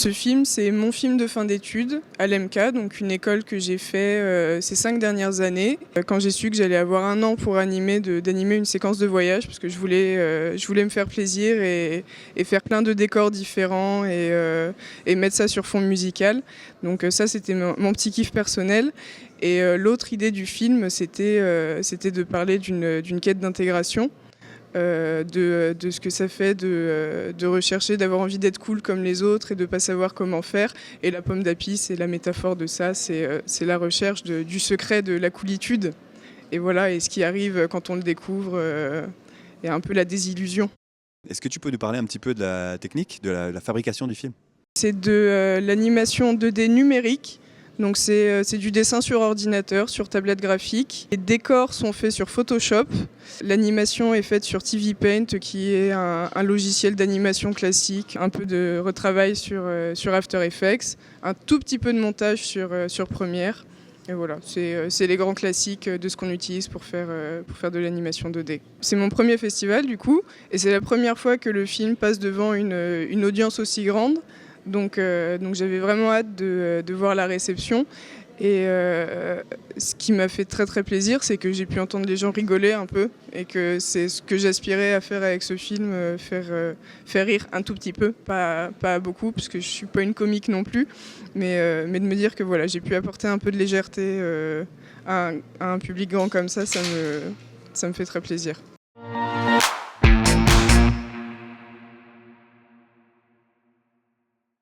Ce film, c'est mon film de fin d'études à l'EMCA, donc une école que j'ai fait ces 5 dernières années. Quand j'ai su que j'allais avoir 1 an pour d'animer une séquence de voyage, parce que je voulais me faire plaisir et faire plein de décors différents et mettre ça sur fond musical. Donc ça, c'était mon petit kiff personnel. Et l'autre idée du film, c'était de parler d'une quête d'intégration. De ce que ça fait de rechercher, d'avoir envie d'être cool comme les autres et de ne pas savoir comment faire. Et la pomme d'api, c'est la métaphore de ça, c'est la recherche du secret de la coolitude. Et voilà, et ce qui arrive quand on le découvre, et un peu la désillusion. Est-ce que tu peux nous parler un petit peu de la technique, de la fabrication du film? C'est de l'animation 2D numérique. Donc c'est du dessin sur ordinateur, sur tablette graphique. Les décors sont faits sur Photoshop. L'animation est faite sur TV Paint, qui est un logiciel d'animation classique. Un peu de retravail sur After Effects. Un tout petit peu de montage sur Premiere. Et voilà, c'est les grands classiques de ce qu'on utilise pour faire de l'animation 2D. C'est mon premier festival du coup, et c'est la première fois que le film passe devant une audience aussi grande. Donc j'avais vraiment hâte de voir la réception. Et ce qui m'a fait très très plaisir, c'est que j'ai pu entendre les gens rigoler un peu. Et que c'est ce que j'aspirais à faire avec ce film, faire rire un tout petit peu, pas beaucoup, parce que je suis pas une comique non plus. Mais de me dire que voilà, j'ai pu apporter un peu de légèreté à un public grand comme ça me fait très plaisir.